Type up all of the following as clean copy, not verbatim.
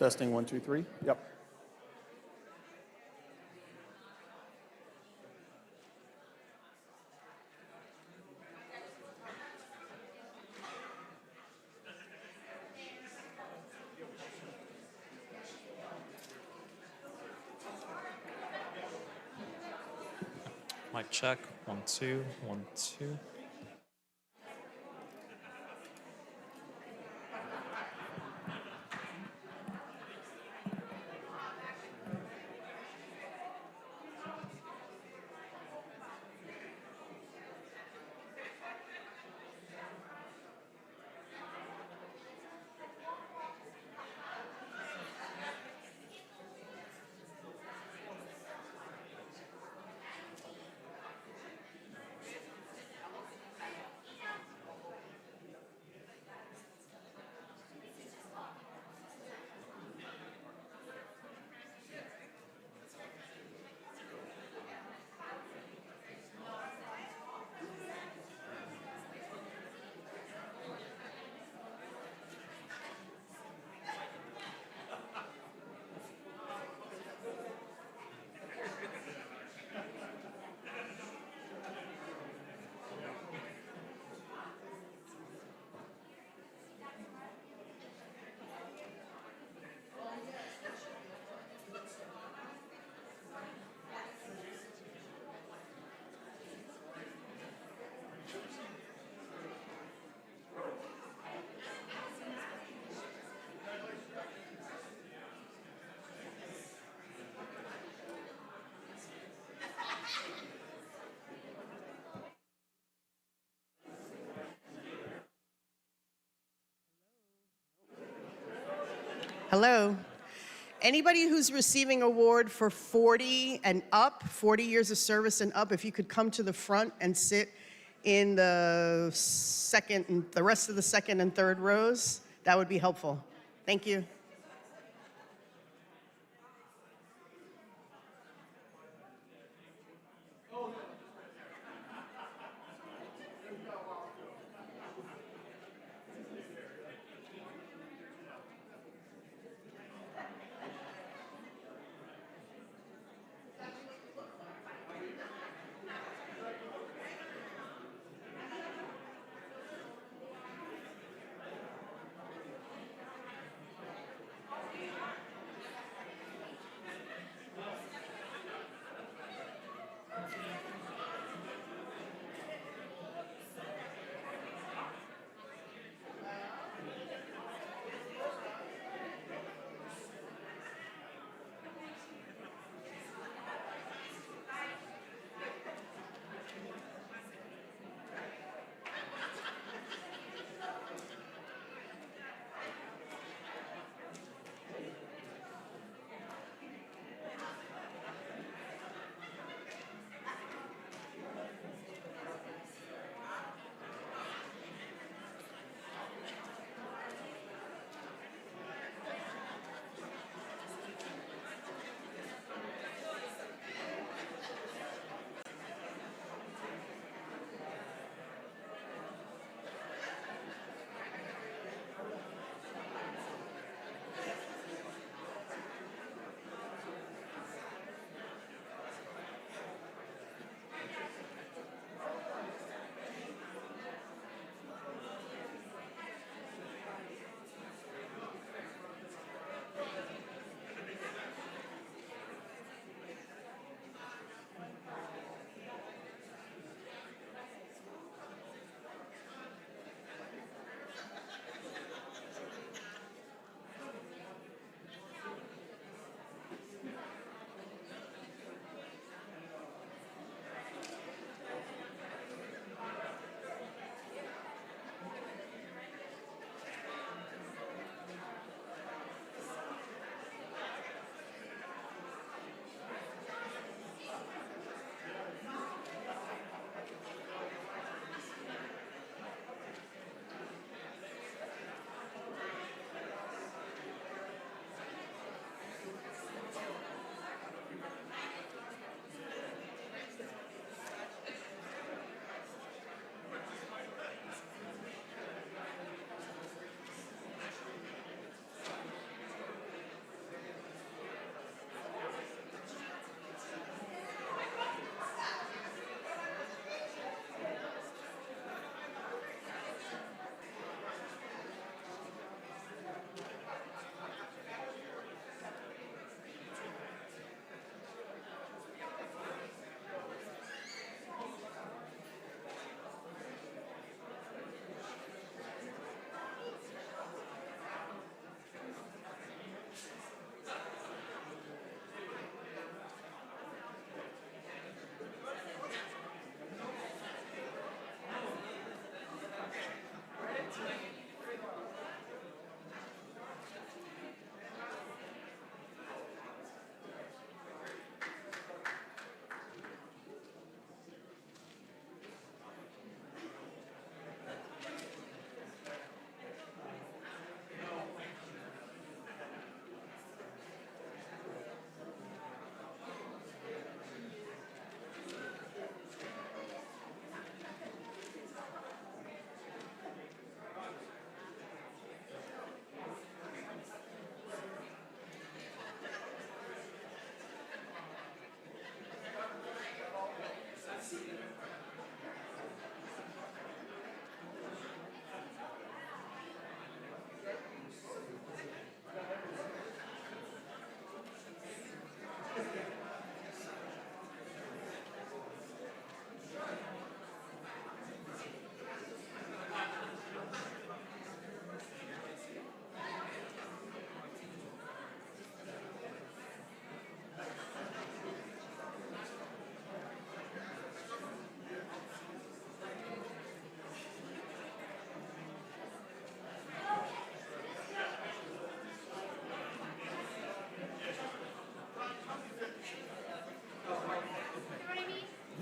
Testing, 1, 2, 3. Yep. Mic check. 1, 2, 1, 2. Hello. Anybody who's receiving award for 40 and up, 40 years of service and up, if you could come to the front and sit in the the rest of the second and third rows, that would be helpful. Thank you.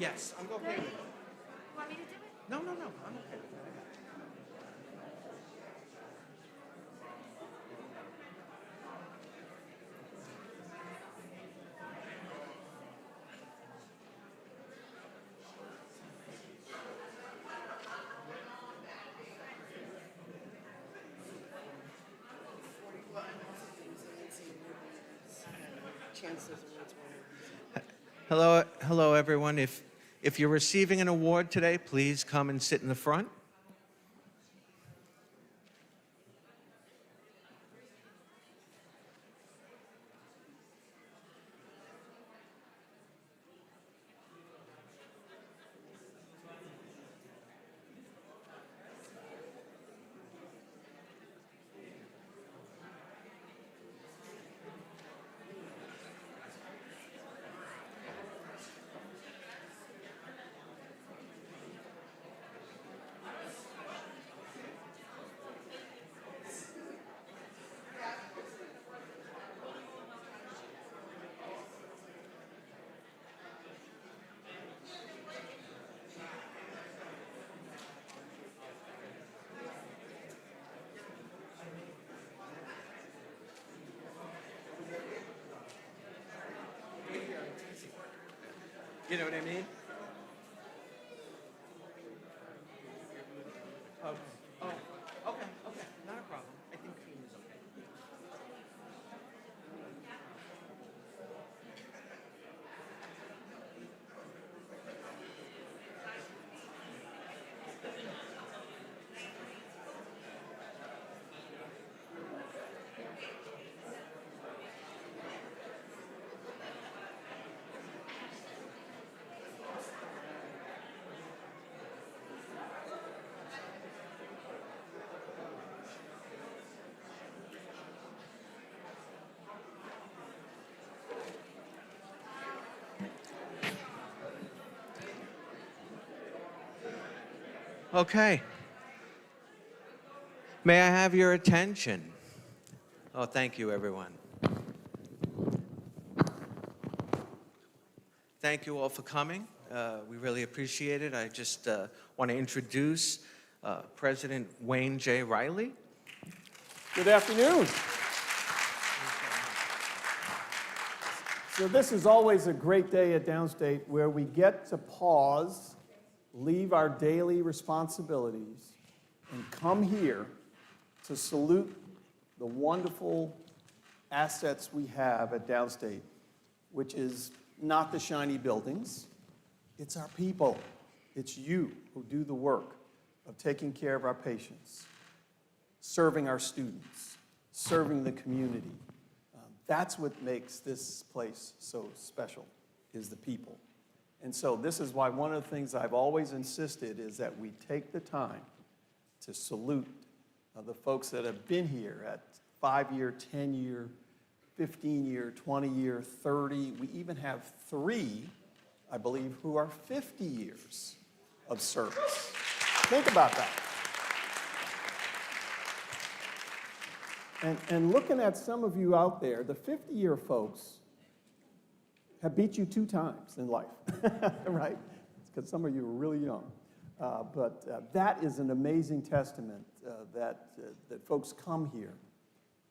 Yes, I'm okay with it. You want me to do it? No, I'm okay with it. Hello, everyone. If you're receiving an award today, please come and sit in the front. You know what I mean? Okay, not a problem. I think cream is okay. Okay. May I have your attention? Oh, thank you, everyone. Thank you all for coming. We really appreciate it. I just want to introduce President Wayne J. Riley. Good afternoon. So this is always a great day at Downstate where we get to pause, leave our daily responsibilities, and come here to salute the wonderful assets we have at Downstate, which is not the shiny buildings, it's our people. It's you who do the work of taking care of our patients, serving our students, serving the community. That's what makes this place so special, is the people. And so this is why one of the things I've always insisted is that we take the time to salute the folks that have been here at 5-year, 10-year, 15-year, 20-year, 30. We even have 3, I believe, who are 50 years of service. Think about that. And looking at some of you out there, the 50-year folks have beat you 2 times in life, right? It's because some of you are really young. But that is an amazing testament that folks come here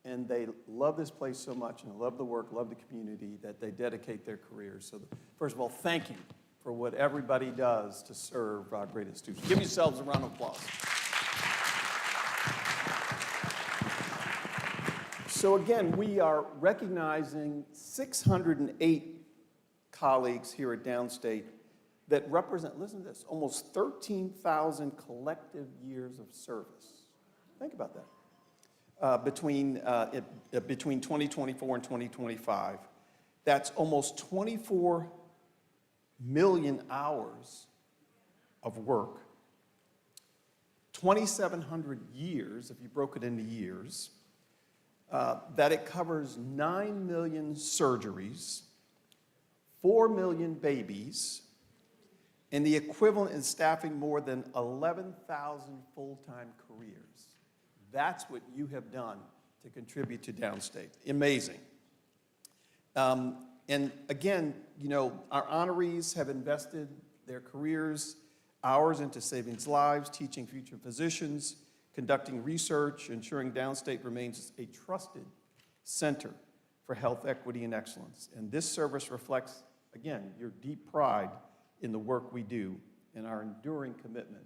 and they love this place so much and love the work, love the community, that they dedicate their careers. So first of all, thank you for what everybody does to serve our greatest students. Give yourselves a round of applause. So again, we are recognizing 608 colleagues here at Downstate that represent, listen to this, almost 13,000 collective years of service. Think about that. Between 2024 and 2025, that's almost 24 million hours of work, 2,700 years, if you broke it into years, that it covers 9 million surgeries, 4 million babies, and the equivalent in staffing more than 11,000 full-time careers. That's what you have done to contribute to Downstate. Amazing. And again, you know, our honorees have invested their careers, hours into saving lives, teaching future physicians, conducting research, ensuring Downstate remains a trusted center for health equity and excellence. And this service reflects, again, your deep pride in the work we do and our enduring commitment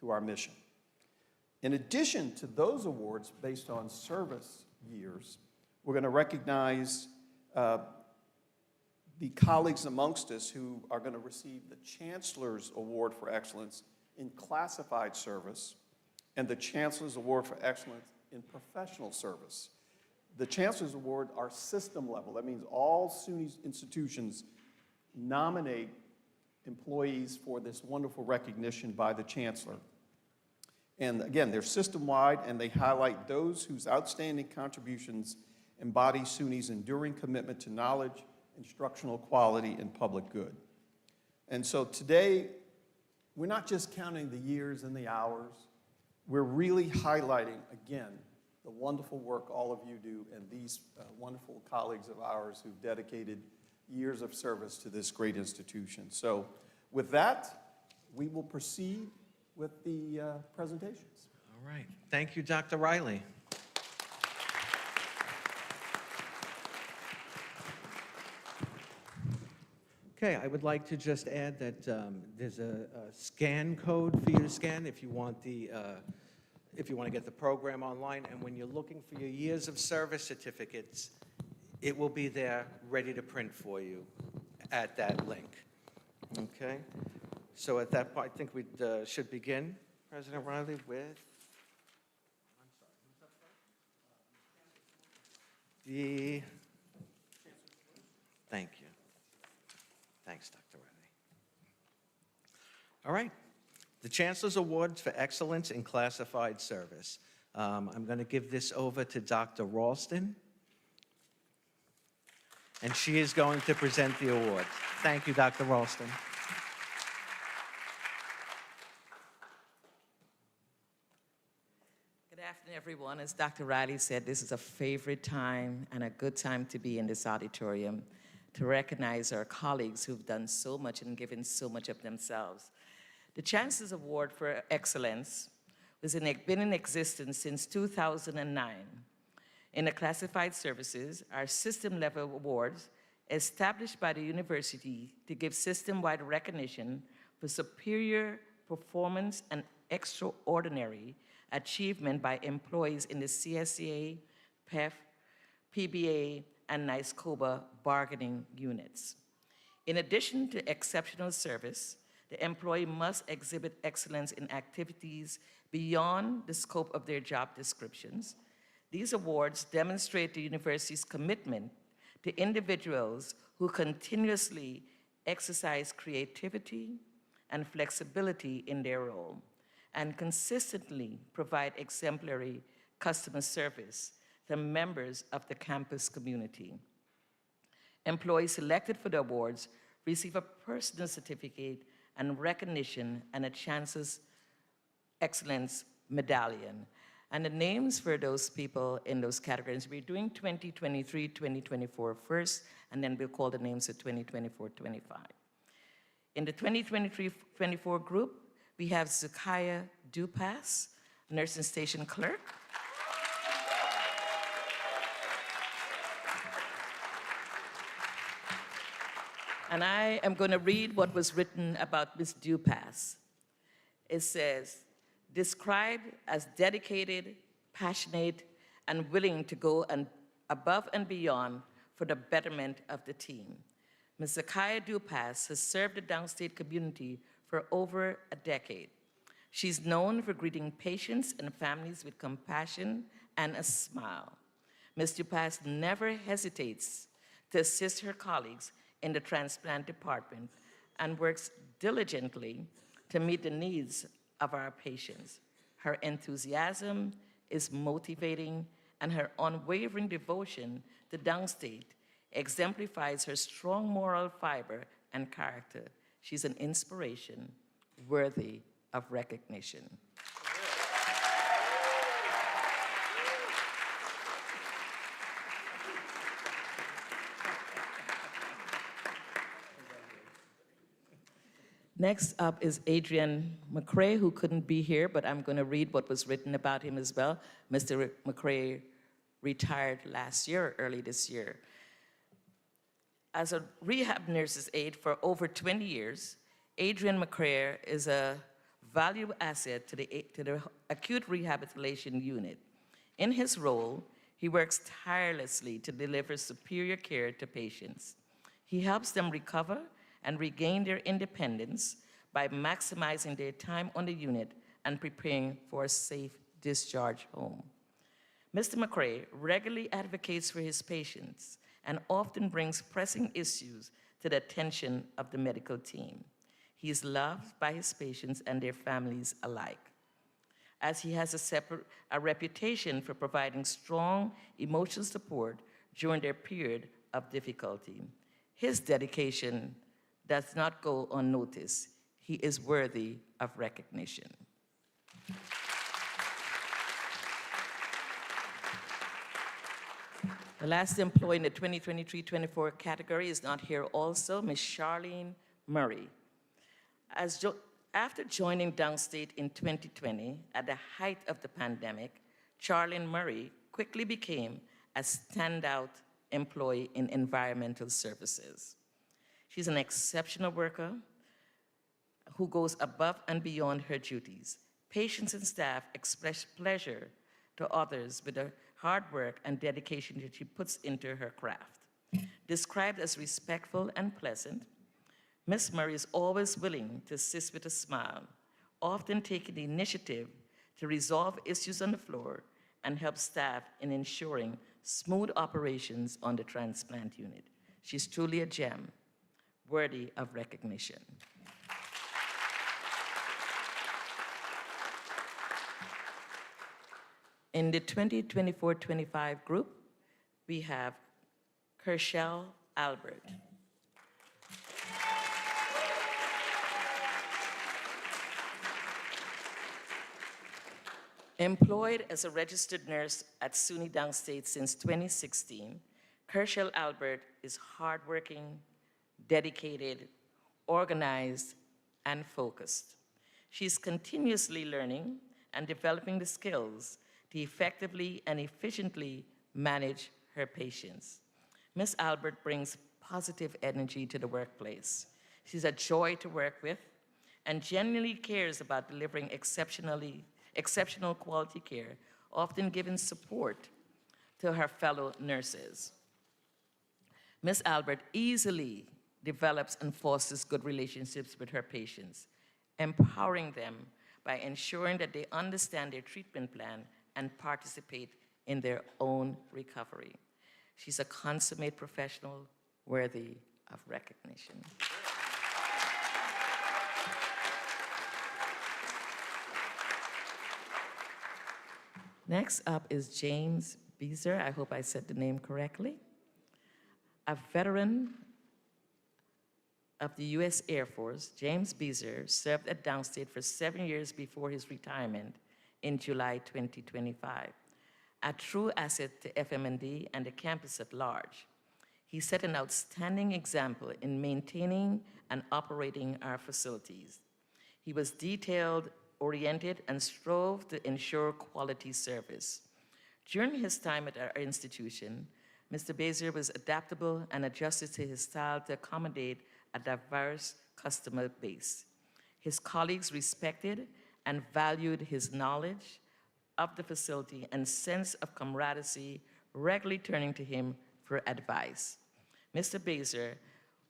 to our mission. In addition to those awards based on service years, we're going to recognize the colleagues amongst us who are going to receive the Chancellor's Award for Excellence in Classified Service and the Chancellor's Award for Excellence in Professional Service. The Chancellor's Award are system level. That means all SUNY institutions nominate employees for this wonderful recognition by the Chancellor. And again, they're system-wide, and they highlight those whose outstanding contributions embody SUNY's enduring commitment to knowledge, instructional quality, and public good. And so today, we're not just counting the years and the hours. We're really highlighting, again, the wonderful work all of you do and these wonderful colleagues of ours who've dedicated years of service to this great institution. So with that, we will proceed with the presentations. All right. Thank you, Dr. Riley. Okay, I would like to just add that there's a scan code for you to scan if you want to get the program online. And when you're looking for your years of service certificates, it will be there ready to print for you at that link. Okay? So at that point, I think we should begin, President Riley, with the, thank you. Thanks, Dr. Riley. All right. The Chancellor's Awards for Excellence in Classified Service. I'm going to give this over to Dr. Ralston, and she is going to present the awards. Thank you, Dr. Ralston. Good afternoon, everyone. As Dr. Riley said, this is a favorite time and a good time to be in this auditorium to recognize our colleagues who've done so much and given so much of themselves. The Chancellor's Award for Excellence has been in existence since 2009. In the classified services, our system-level awards established by the university to give system-wide recognition for superior performance and extraordinary achievement by employees in the CSCA, PEF, PBA, and NYSCOBA bargaining units. In addition to exceptional service, the employee must exhibit excellence in activities beyond the scope of their job descriptions. These awards demonstrate the university's commitment to individuals who continuously exercise creativity and flexibility in their role and consistently provide exemplary customer service to members of the campus community. Employees selected for the awards receive a personal certificate and recognition and a Chancellor's Excellence Medallion. And the names for those people in those categories, we're doing 2023, 2024 first, and then we'll call the names of 2024, 25. In the 2023-24 group, we have Zakaya Dupas, nursing station clerk. And I am going to read what was written about Ms. Dupas. It says, described as dedicated, passionate, and willing to go above and beyond for the betterment of the team. Ms. Zakaya Dupas has served the Downstate community for over a decade. She's known for greeting patients and families with compassion and a smile. Ms. Dupas never hesitates to assist her colleagues in the transplant department and works diligently to meet the needs of our patients. Her enthusiasm is motivating, and her unwavering devotion to Downstate exemplifies her strong moral fiber and character. She's an inspiration worthy of recognition. Next up is Adrian McCrae, who couldn't be here, but I'm going to read what was written about him as well. Mr. McCrae retired last year, early this year. As a rehab nurse's aide for over 20 years, Adrian McCrae is a valuable asset to the acute rehabilitation unit. In his role, he works tirelessly to deliver superior care to patients. He helps them recover and regain their independence by maximizing their time on the unit and preparing for a safe discharge home. Mr. McCrae regularly advocates for his patients and often brings pressing issues to the attention of the medical team. He is loved by his patients and their families alike, as he has a reputation for providing strong emotional support during their period of difficulty. His dedication does not go unnoticed. He is worthy of recognition. The last employee in the 2023-24 category is not here also, Ms. Charlene Murray. After joining Downstate in 2020, at the height of the pandemic, Charlene Murray quickly became a standout employee in environmental services. She's an exceptional worker who goes above and beyond her duties. Patients and staff express pleasure to others with the hard work and dedication that she puts into her craft. Described as respectful and pleasant, Ms. Murray is always willing to assist with a smile, often taking the initiative to resolve issues on the floor and help staff in ensuring smooth operations on the transplant unit. She's truly a gem, worthy of recognition. In the 2024-25 group, we have Kershel Albert. Employed as a registered nurse at SUNY Downstate since 2016, Kershel Albert is hardworking, dedicated, organized, and focused. She's continuously learning and developing the skills to effectively and efficiently manage her patients. Ms. Albert brings positive energy to the workplace. She's a joy to work with and genuinely cares about delivering exceptional quality care, often giving support to her fellow nurses. Ms. Albert easily develops and fosters good relationships with her patients, empowering them by ensuring that they understand their treatment plan and participate in their own recovery. She's a consummate professional worthy of recognition. Next up is James Beezer. I hope I said the name correctly. A veteran of the U.S. Air Force, James Beezer served at Downstate for 7 years before his retirement in July 2025. A true asset to FMND and the campus at large. He set an outstanding example in maintaining and operating our facilities. He was detail-oriented and strove to ensure quality service. During his time at our institution, Mr. Beezer was adaptable and adjusted to his style to accommodate a diverse customer base. His colleagues respected and valued his knowledge of the facility and sense of camaraderie, regularly turning to him for advice. Mr. Beezer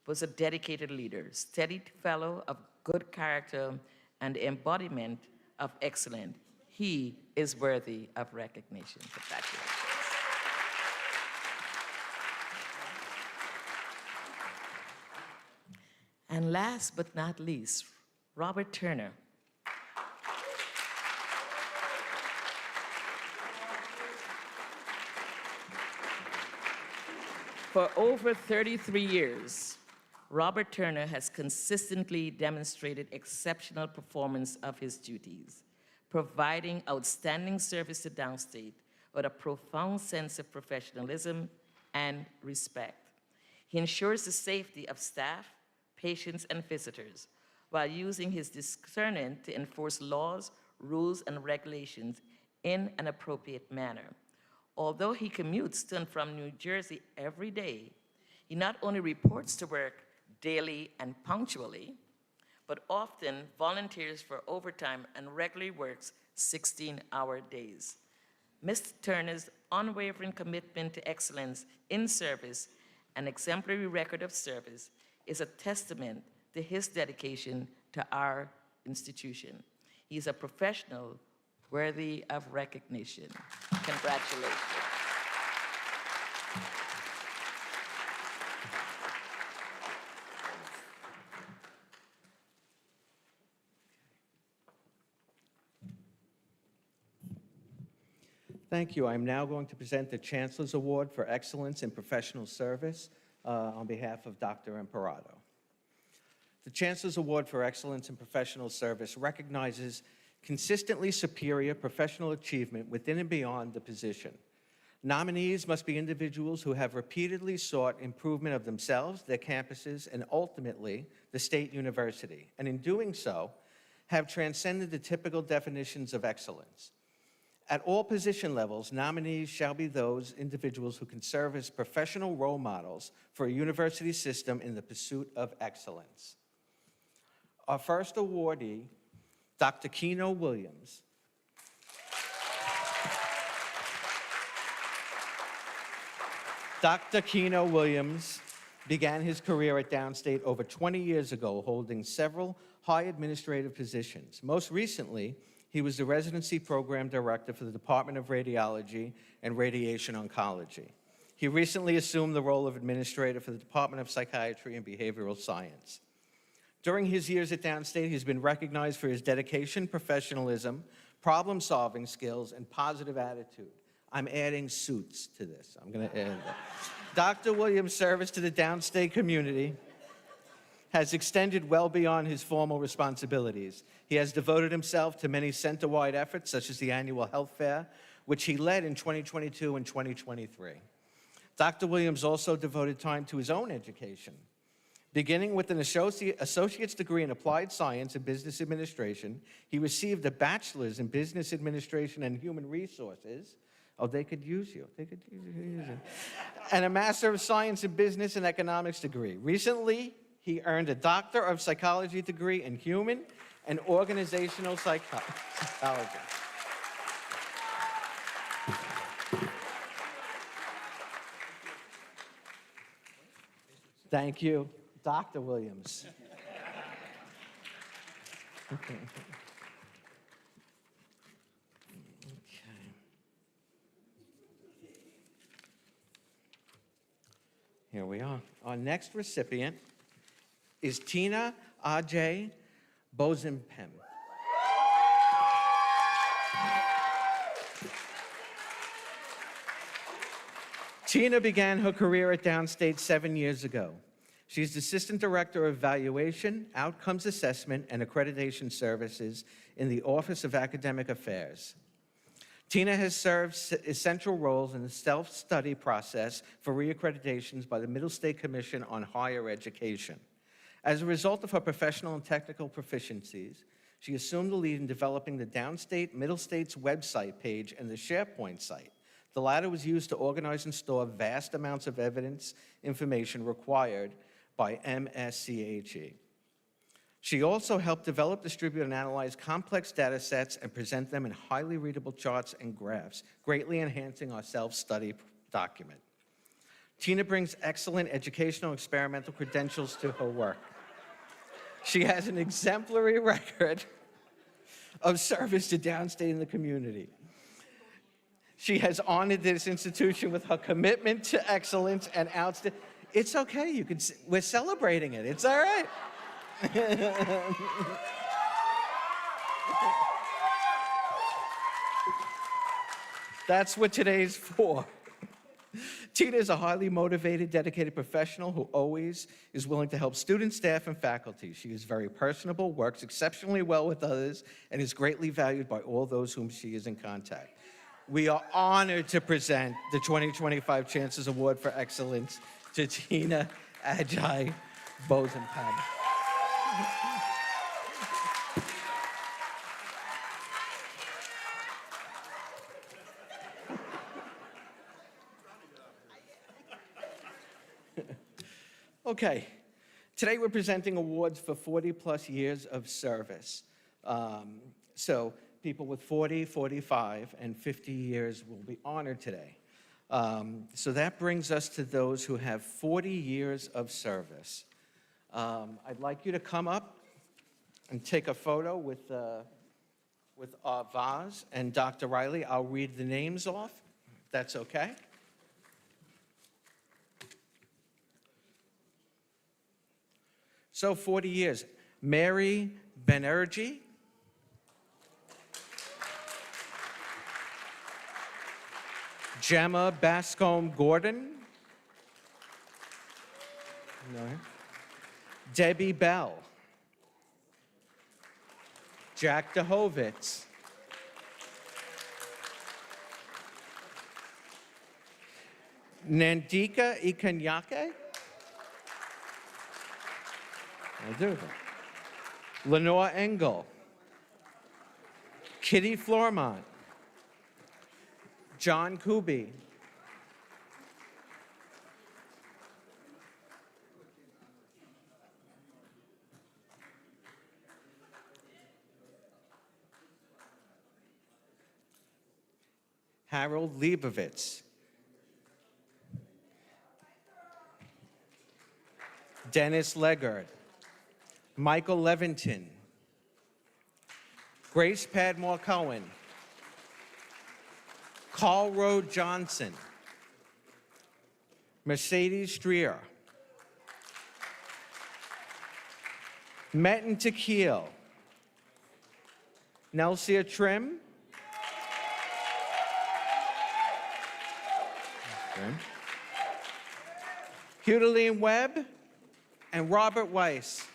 was a dedicated leader, steady fellow of good character, and the embodiment of excellence. He is worthy of recognition. Congratulations. And last but not least, Robert Turner. For over 33 years, Robert Turner has consistently demonstrated exceptional performance of his duties, providing outstanding service to Downstate with a profound sense of professionalism and respect. He ensures the safety of staff, patients, and visitors, while using his discernment to enforce laws, rules, and regulations in an appropriate manner. Although he commutes to and from New Jersey every day, he not only reports to work daily and punctually, but often volunteers for overtime and regularly works 16-hour days. Mr. Turner's unwavering commitment to excellence in service and exemplary record of service is a testament to his dedication to our institution. He is a professional worthy of recognition. Congratulations. Thank you. I'm now going to present the Chancellor's Award for Excellence in Professional Service on behalf of Dr. Imparato. The Chancellor's Award for Excellence in Professional Service recognizes consistently superior professional achievement within and beyond the position. Nominees must be individuals who have repeatedly sought improvement of themselves, their campuses, and ultimately the state university, and in doing so, have transcended the typical definitions of excellence. At all position levels, nominees shall be those individuals who can serve as professional role models for a university system in the pursuit of excellence. Our first awardee, Dr. Keno Williams. Dr. Keno Williams began his career at Downstate over 20 years ago, holding several high administrative positions. Most recently, he was the Residency Program Director for the Department of Radiology and Radiation Oncology. He recently assumed the role of Administrator for the Department of Psychiatry and Behavioral Science. During his years at Downstate, he's been recognized for his dedication, professionalism, problem-solving skills, and positive attitude. I'm adding suits to this. I'm going to add that. Dr. Williams' service to the Downstate community has extended well beyond his formal responsibilities. He has devoted himself to many center-wide efforts, such as the annual health fair, which he led in 2022 and 2023. Dr. Williams also devoted time to his own education. Beginning with an associate's degree in applied science and business administration, he received a bachelor's in business administration and human resources. Oh, they could use you. They could use you. And a Master of Science in Business and Economics degree. Recently, he earned a Doctor of Psychology degree in Human and Organizational Psychology. Thank you, Dr. Williams. Okay. Here we are. Our next recipient is Tina Ajay Bozimpem. Tina began her career at Downstate 7 years ago. She's the Assistant Director of Evaluation, Outcomes Assessment, and Accreditation Services in the Office of Academic Affairs. Tina has served essential roles in the self-study process for reaccreditations by the Middle State Commission on Higher Education. As a result of her professional and technical proficiencies, she assumed the lead in developing the Downstate Middle States website page and the SharePoint site. The latter was used to organize and store vast amounts of evidence information required by MSCHE. She also helped develop, distribute, and analyze complex data sets and present them in highly readable charts and graphs, greatly enhancing our self-study document. Tina brings excellent educational experimental credentials to her work. She has an exemplary record of service to Downstate and the community. She has honored this institution with her commitment to excellence and outstanding. It's okay, we're celebrating it, it's all right. That's what today's for. Tina is a highly motivated, dedicated professional who always is willing to help students, staff, and faculty. She is very personable, works exceptionally well with others, and is greatly valued by all those whom she is in contact. We are honored to present the 2025 Chancellor's Award for Excellence to Tina Ajay Bozimpem. Okay, today we're presenting awards for 40-plus years of service. So people with 40, 45, and 50 years will be honored today. So that brings us to those who have 40 years of service. I'd like you to come up and take a photo with Vaz and Dr. Riley. I'll read the names off, if that's okay. So 40 years. Mary Banerjee. Gemma Bascombe Gordon. No. Debbie Bell. Jack DeHovitz. Nandika Ikanyake. I'll do that. Lenore Engel. Kitty Flormont. John Kuby. Harold Leibovitz. Dennis Leggard. Michael Levington. Grace Padmore Cohen. Carl Rode Johnson. Mercedes Streer. Metin Tequil. Nelsia Trim. Okay. Hudaline Webb and Robert Weiss.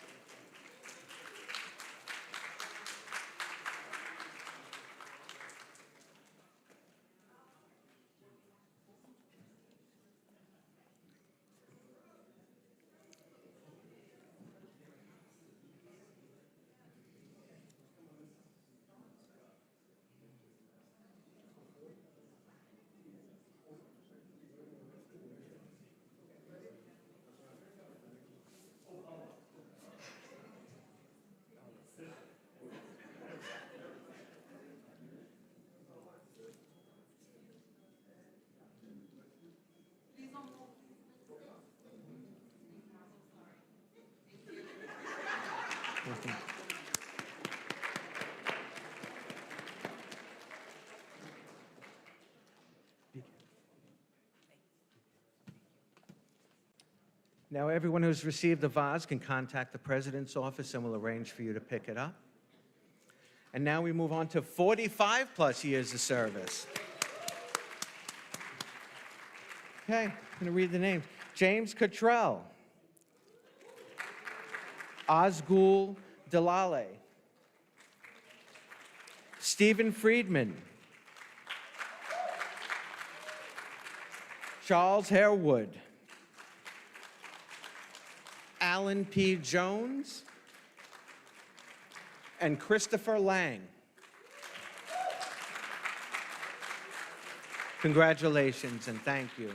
Now, everyone who's received the vase can contact the President's office and we'll arrange for you to pick it up. And now we move on to 45-plus years of service. Okay, I'm going to read the names. James Cottrell. Osgul Dalale. Stephen Friedman. Charles Harewood. Alan P. Jones. And Christopher Lang. Congratulations and thank you.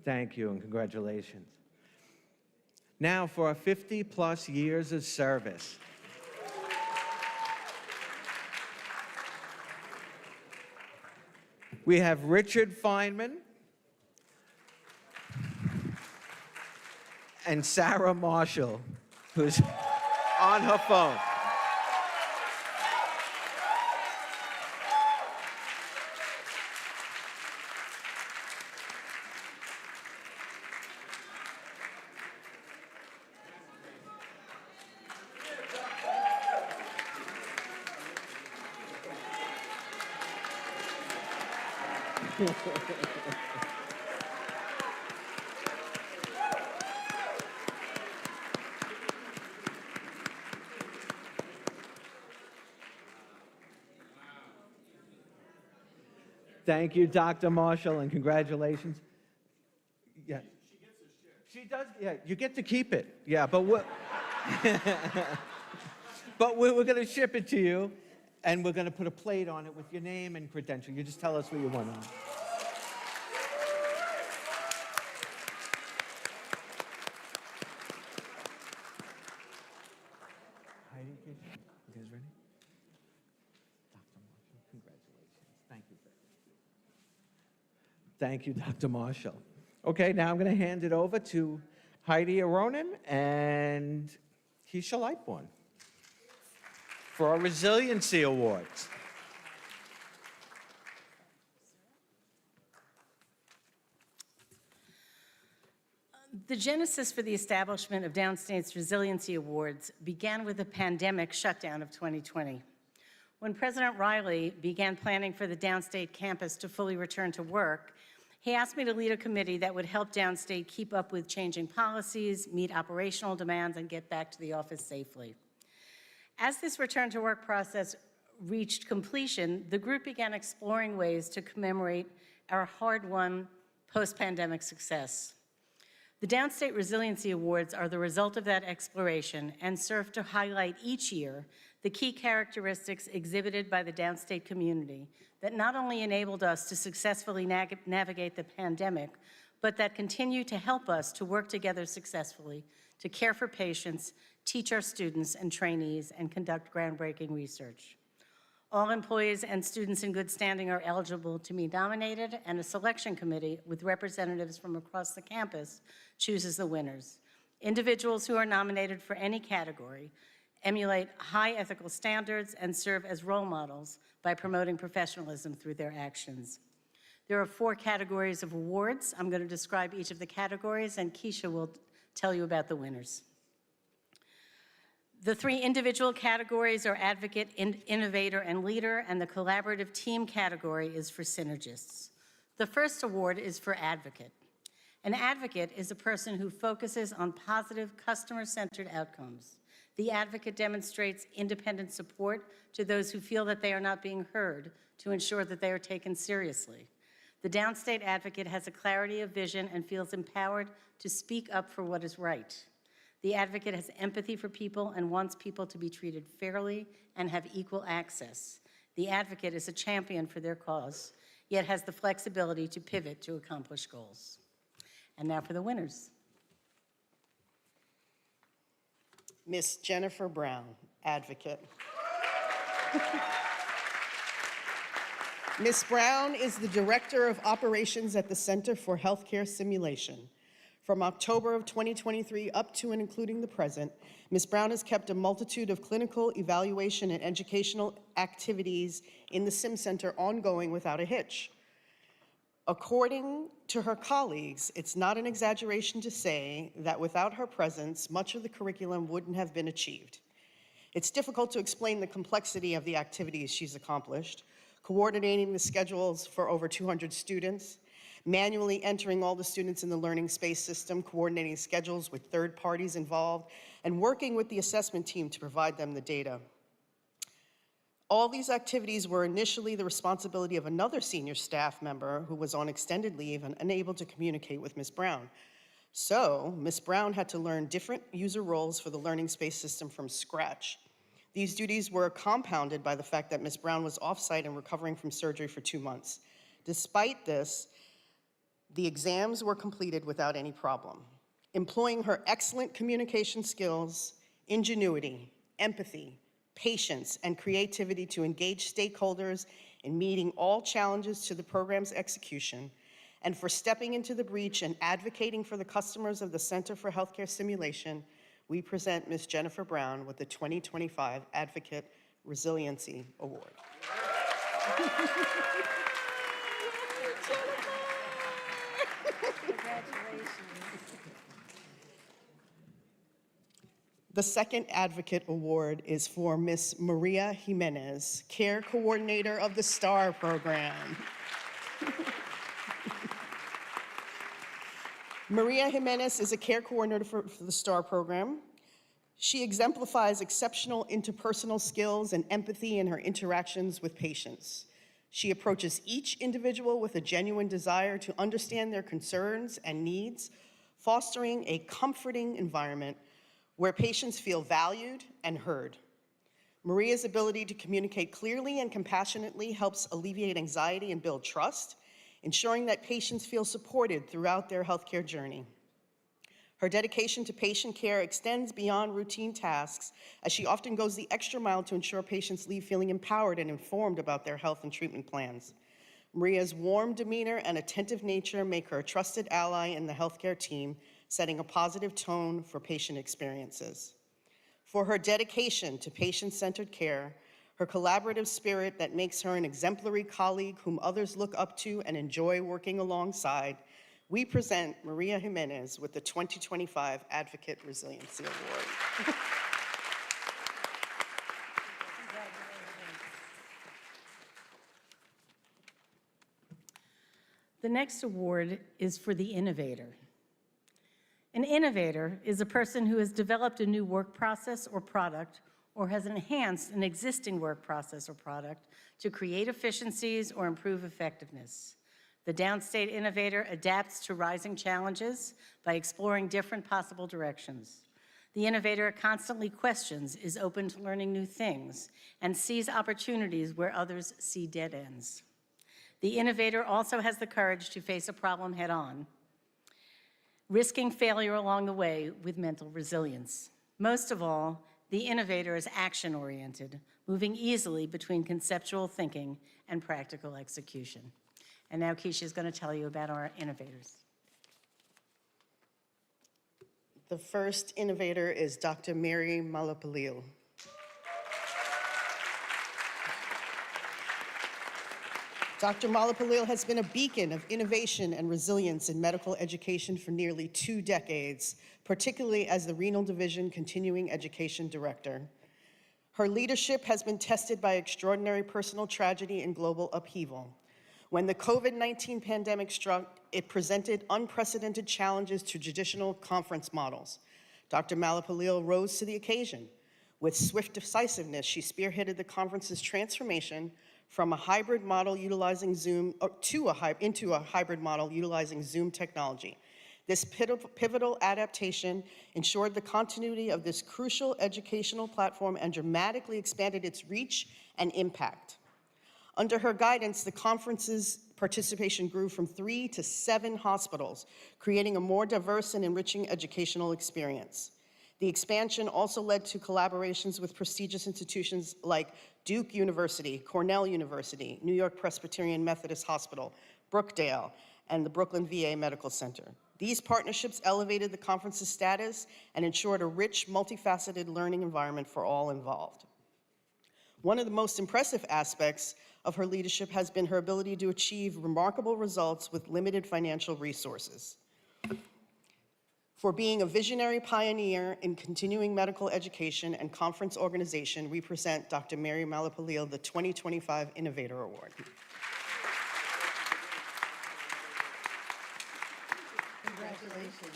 Thank you and congratulations. Now for our 50-plus years of service. We have Richard Feynman and Sarah Marshall, who's on her phone. Thank you, Dr. Marshall, and congratulations. Yeah. She does, yeah, you get to keep it. Yeah, but we're, we're going to ship it to you, and we're going to put a plate on it with your name and credential. You just tell us what you want on it. Heidi, you guys ready? Dr. Marshall, congratulations. Thank you. Thank you, Dr. Marshall. Okay, now I'm going to hand it over to Heidi Aronen and Keisha Lightbourne for our Resiliency Awards. The genesis for the establishment of Downstate's Resiliency Awards began with the pandemic shutdown of 2020. When President Riley began planning for the Downstate campus to fully return to work, he asked me to lead a committee that would help Downstate keep up with changing policies, meet operational demands, and get back to the office safely. As this return to work process reached completion, the group began exploring ways to commemorate our hard-won post-pandemic success. The Downstate Resiliency Awards are the result of that exploration and serve to highlight each year the key characteristics exhibited by the Downstate community that not only enabled us to successfully navigate the pandemic, but that continue to help us to work together successfully to care for patients, teach our students and trainees, and conduct groundbreaking research. All employees and students in good standing are eligible to be nominated, and a selection committee with representatives from across the campus chooses the winners. Individuals who are nominated for any category emulate high ethical standards and serve as role models by promoting professionalism through their actions. There are 4 categories of awards. I'm going to describe each of the categories, and Keisha will tell you about the winners. The 3 individual categories are Advocate, Innovator, and Leader, and the Collaborative Team category is for Synergists. The first award is for Advocate. An advocate is a person who focuses on positive, customer-centered outcomes. The advocate demonstrates independent support to those who feel that they are not being heard to ensure that they are taken seriously. The Downstate advocate has a clarity of vision and feels empowered to speak up for what is right. The advocate has empathy for people and wants people to be treated fairly and have equal access. The advocate is a champion for their cause, yet has the flexibility to pivot to accomplish goals. And now for the winners. Miss Jennifer Brown, advocate. Ms. Brown is the Director of Operations at the Center for Healthcare Simulation. From October of 2023 up to and including the present, Ms. Brown has kept a multitude of clinical, evaluation, and educational activities in the Sim Center ongoing without a hitch. According to her colleagues, it's not an exaggeration to say that without her presence, much of the curriculum wouldn't have been achieved. It's difficult to explain the complexity of the activities she's accomplished, coordinating the schedules for over 200 students, manually entering all the students in the learning space system, coordinating schedules with third parties involved, and working with the assessment team to provide them the data. All these activities were initially the responsibility of another senior staff member who was on extended leave and unable to communicate with Ms. Brown. So, Ms. Brown had to learn different user roles for the learning space system from scratch. These duties were compounded by the fact that Ms. Brown was off-site and recovering from surgery for 2 months. Despite this, the exams were completed without any problem. Employing her excellent communication skills, ingenuity, empathy, patience, and creativity to engage stakeholders in meeting all challenges to the program's execution, and for stepping into the breach and advocating for the customers of the Center for Healthcare Simulation, we present Ms. Jennifer Brown with the 2025 Advocate Resiliency Award. The second Advocate Award is for Ms. Maria Jimenez, Care Coordinator of the STAR program. Maria Jimenez is a care coordinator for the STAR program. She exemplifies exceptional interpersonal skills and empathy in her interactions with patients. She approaches each individual with a genuine desire to understand their concerns and needs, fostering a comforting environment where patients feel valued and heard. Maria's ability to communicate clearly and compassionately helps alleviate anxiety and build trust, ensuring that patients feel supported throughout their healthcare journey. Her dedication to patient care extends beyond routine tasks, as she often goes the extra mile to ensure patients leave feeling empowered and informed about their health and treatment plans. Maria's warm demeanor and attentive nature make her a trusted ally in the healthcare team, setting a positive tone for patient experiences. For her dedication to patient-centered care, her collaborative spirit that makes her an exemplary colleague whom others look up to and enjoy working alongside, we present Maria Jimenez with the 2025 Advocate Resiliency Award. The next award is for the innovator. An innovator is a person who has developed a new work process or product, or has enhanced an existing work process or product to create efficiencies or improve effectiveness. The Downstate innovator adapts to rising challenges by exploring different possible directions. The innovator constantly questions, is open to learning new things, and sees opportunities where others see dead ends. The innovator also has the courage to face a problem head-on, risking failure along the way with mental resilience. Most of all, the innovator is action-oriented, moving easily between conceptual thinking and practical execution. And now Keisha is going to tell you about our innovators. The first innovator is Dr. Mary Malapalil. Dr. Malapalil has been a beacon of innovation and resilience in medical education for nearly 2 decades, particularly as the Renal Division Continuing Education Director. Her leadership has been tested by extraordinary personal tragedy and global upheaval. When the COVID-19 pandemic struck, it presented unprecedented challenges to traditional conference models. Dr. Malapalil rose to the occasion. With swift decisiveness, she spearheaded the conference's transformation from a hybrid model utilizing Zoom into a hybrid model utilizing Zoom technology. This pivotal adaptation ensured the continuity of this crucial educational platform and dramatically expanded its reach and impact. Under her guidance, the conference's participation grew from 3 to 7 hospitals, creating a more diverse and enriching educational experience. The expansion also led to collaborations with prestigious institutions like Duke University, Cornell University, New York Presbyterian Methodist Hospital, Brookdale, and the Brooklyn VA Medical Center. These partnerships elevated the conference's status and ensured a rich, multifaceted learning environment for all involved. One of the most impressive aspects of her leadership has been her ability to achieve remarkable results with limited financial resources. For being a visionary pioneer in continuing medical education and conference organization, we present Dr. Mary Malapalil the 2025 Innovator Award. Congratulations.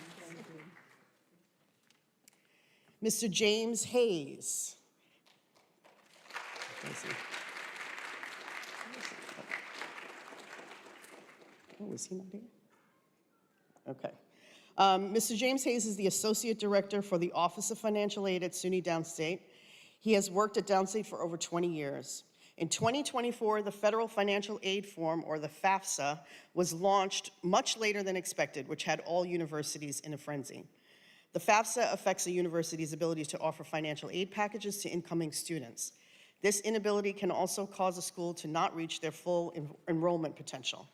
Mr. James Hayes. Oh, is he not here? Okay. Mr. James Hayes is the Associate Director for the Office of Financial Aid at SUNY Downstate. He has worked at Downstate for over 20 years. In 2024, the Federal Financial Aid Form, or the FAFSA, was launched much later than expected, which had all universities in a frenzy. The FAFSA affects a university's ability to offer financial aid packages to incoming students. This inability can also cause a school to not reach their full enrollment potential.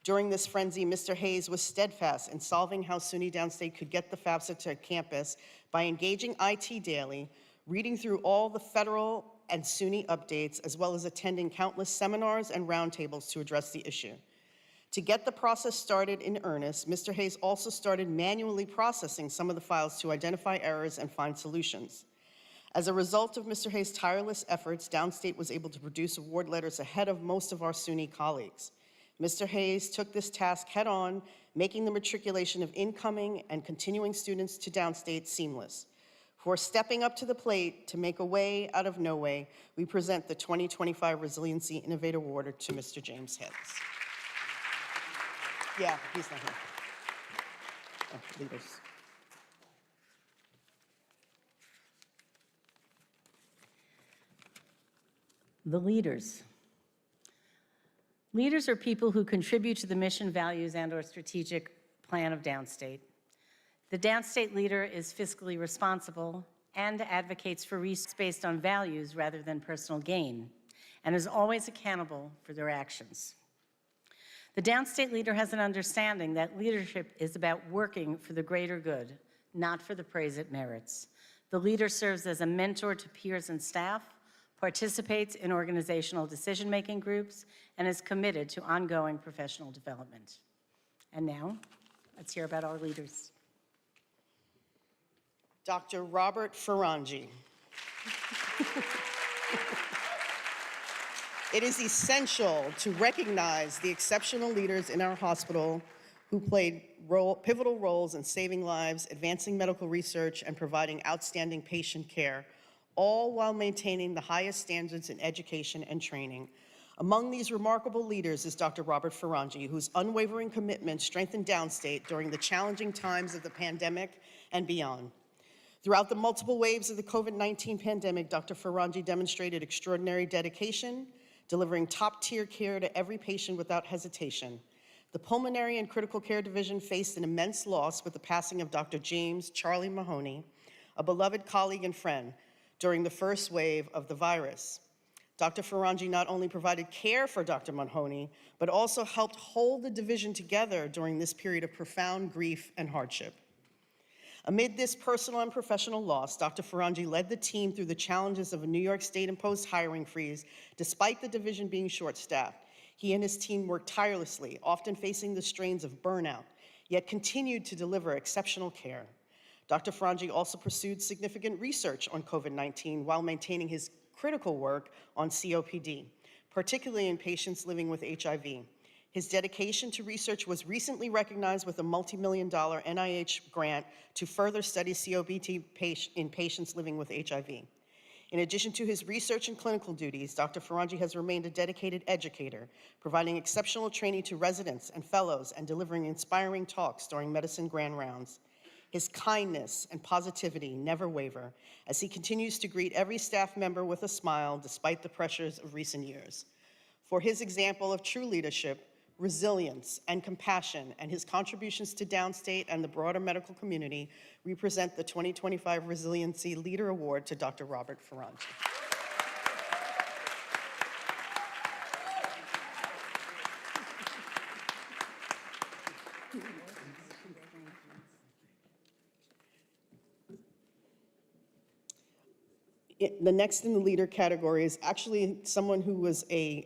During this frenzy, Mr. Hayes was steadfast in solving how SUNY Downstate could get the FAFSA to campus by engaging IT daily, reading through all the federal and SUNY updates, as well as attending countless seminars and roundtables to address the issue. To get the process started in earnest, Mr. Hayes also started manually processing some of the files to identify errors and find solutions. As a result of Mr. Hayes' tireless efforts, Downstate was able to produce award letters ahead of most of our SUNY colleagues. Mr. Hayes took this task head-on, making the matriculation of incoming and continuing students to Downstate seamless. For stepping up to the plate to make a way out of no way, we present the 2025 Resiliency Innovator Award to Mr. James Heads. Yeah, he's not here. Oh, leaders. The leaders. Leaders are people who contribute to the mission, values, and/or strategic plan of Downstate. The Downstate leader is fiscally responsible and advocates for research based on values rather than personal gain, and is always accountable for their actions. The Downstate leader has an understanding that leadership is about working for the greater good, not for the praise it merits. The leader serves as a mentor to peers and staff, participates in organizational decision-making groups, and is committed to ongoing professional development. And now, let's hear about our leaders. Dr. Robert Ferrangi. It is essential to recognize the exceptional leaders in our hospital who played pivotal roles in saving lives, advancing medical research, and providing outstanding patient care, all while maintaining the highest standards in education and training. Among these remarkable leaders is Dr. Robert Ferrangi, whose unwavering commitment strengthened Downstate during the challenging times of the pandemic and beyond. Throughout the multiple waves of the COVID-19 pandemic, Dr. Ferrangi demonstrated extraordinary dedication, delivering top-tier care to every patient without hesitation. The Pulmonary and Critical Care Division faced an immense loss with the passing of Dr. James Charlie Mahoney, a beloved colleague and friend, during the first wave of the virus. Dr. Ferrangi not only provided care for Dr. Mahoney, but also helped hold the division together during this period of profound grief and hardship. Amid this personal and professional loss, Dr. Ferrangi led the team through the challenges of a New York State-imposed hiring freeze, despite the division being short-staffed. He and his team worked tirelessly, often facing the strains of burnout, yet continued to deliver exceptional care. Dr. Ferrangi also pursued significant research on COVID-19 while maintaining his critical work on COPD, particularly in patients living with HIV. His dedication to research was recently recognized with a multi-million-dollar NIH grant to further study COPD in patients living with HIV. In addition to his research and clinical duties, Dr. Ferrangi has remained a dedicated educator, providing exceptional training to residents and fellows and delivering inspiring talks during medicine grand rounds. His kindness and positivity never waver as he continues to greet every staff member with a smile despite the pressures of recent years. For his example of true leadership, resilience, and compassion, and his contributions to Downstate and the broader medical community, we present the 2025 Resiliency Leader Award to Dr. Robert Ferrangi. The next in the leader category is actually someone who was a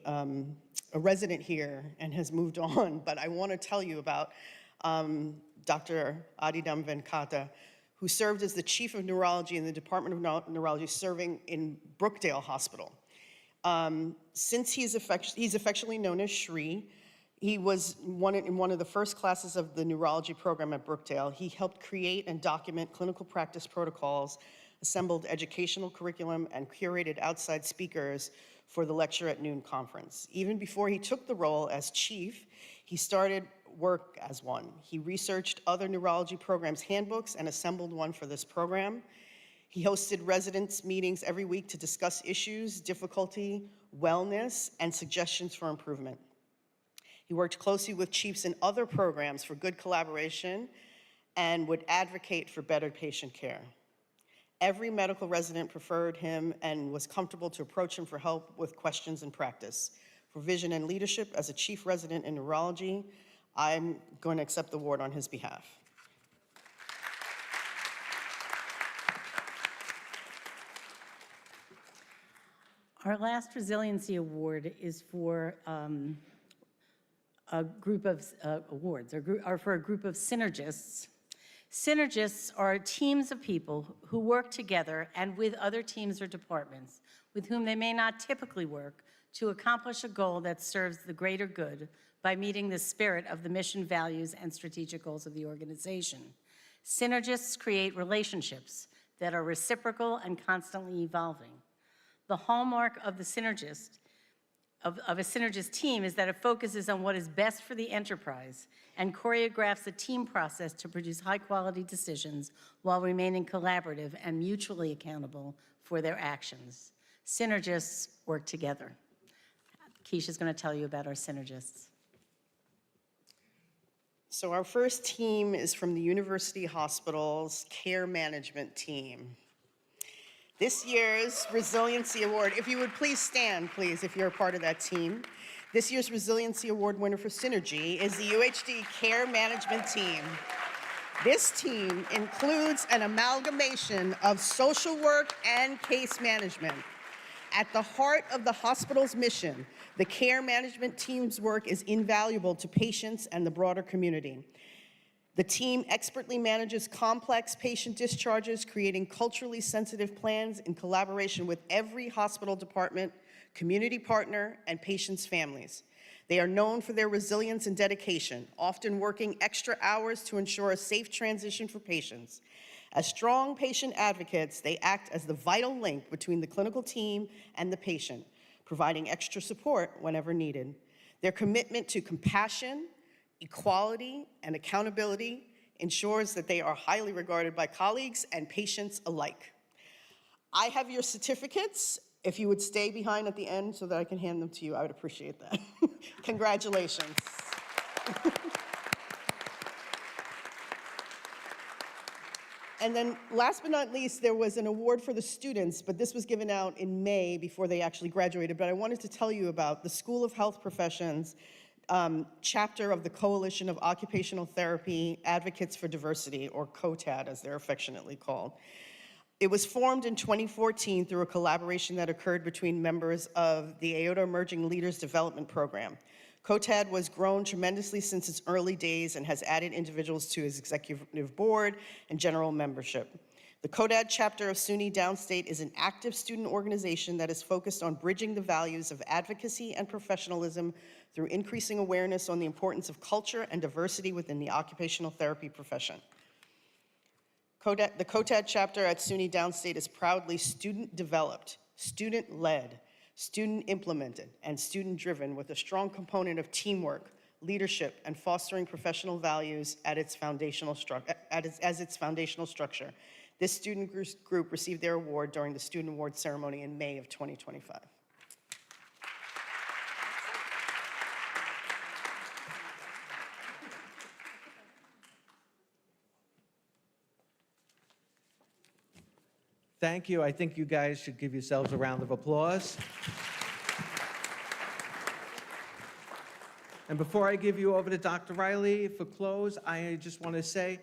resident here and has moved on, but I want to tell you about Dr. Adidam Venkata, who served as the Chief of Neurology in the Department of Neurology, serving in Brookdale Hospital. Since he's affectionately known as Shri, he was in one of the first classes of the neurology program at Brookdale. He helped create and document clinical practice protocols, assembled educational curriculum, and curated outside speakers for the Lecture at Noon conference. Even before he took the role as chief, he started work as one. He researched other neurology programs' handbooks and assembled one for this program. He hosted residents' meetings every week to discuss issues, difficulty, wellness, and suggestions for improvement. He worked closely with chiefs in other programs for good collaboration and would advocate for better patient care. Every medical resident preferred him and was comfortable to approach him for help with questions in practice. For vision and leadership as a chief resident in neurology, I'm going to accept the award on his behalf. Our last Resiliency Award is for a group of awards, are for a group of synergists. Synergists are teams of people who work together and with other teams or departments with whom they may not typically work to accomplish a goal that serves the greater good, by meeting the spirit of the mission, values, and strategic goals of the organization. Synergists create relationships that are reciprocal and constantly evolving. The hallmark of the synergist, of a synergist team is that it focuses on what is best for the enterprise and choreographs a team process to produce high-quality decisions while remaining collaborative and mutually accountable for their actions. Synergists work together. Keisha's going to tell you about our synergists. So our first team is from the University Hospital's Care Management Team. This year's Resiliency Award, if you would please stand, please, if you're a part of that team. This year's Resiliency Award winner for Synergy is the UHD Care Management Team. This team includes an amalgamation of social work and case management. At the heart of the hospital's mission, the care management team's work is invaluable to patients and the broader community. The team expertly manages complex patient discharges, creating culturally sensitive plans in collaboration with every hospital department, community partner, and patients' families. They are known for their resilience and dedication, often working extra hours to ensure a safe transition for patients. As strong patient advocates, they act as the vital link between the clinical team and the patient, providing extra support whenever needed. Their commitment to compassion, equality, and accountability ensures that they are highly regarded by colleagues and patients alike. I have your certificates. If you would stay behind at the end so that I can hand them to you, I would appreciate that. Congratulations. And then last but not least, there was an award for the students, but this was given out in May before they actually graduated. But I wanted to tell you about the School of Health Professions chapter of the Coalition of Occupational Therapy Advocates for Diversity, or COTAD as they're affectionately called. It was formed in 2014 through a collaboration that occurred between members of the AOTA Emerging Leaders Development Program. COTAD was grown tremendously since its early days and has added individuals to its executive board and general membership. The COTAD chapter of SUNY Downstate is an active student organization that is focused on bridging the values of advocacy and professionalism through increasing awareness on the importance of culture and diversity within the occupational therapy profession. The COTAD chapter at SUNY Downstate is proudly student-developed, student-led, student-implemented, and student-driven with a strong component of teamwork, leadership, and fostering professional values as its foundational structure. This student group received their award during the Student Award ceremony in May of 2025. Thank you. I think you guys should give yourselves a round of applause. And before I give you over to Dr. Riley for close, I just want to say,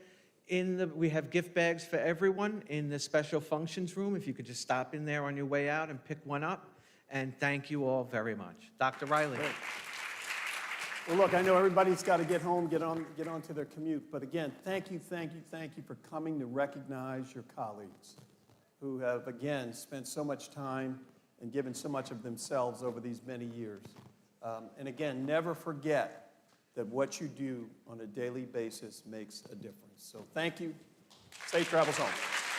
we have gift bags for everyone in the special functions room. If you could just stop in there on your way out and pick one up. And thank you all very much. Dr. Riley. Great. Well, look, I know everybody's got to get home, get on to their commute. But again, thank you for coming to recognize your colleagues who have, again, spent so much time and given so much of themselves over these many years. And again, never forget that what you do on a daily basis makes a difference. So thank you. Safe travels home.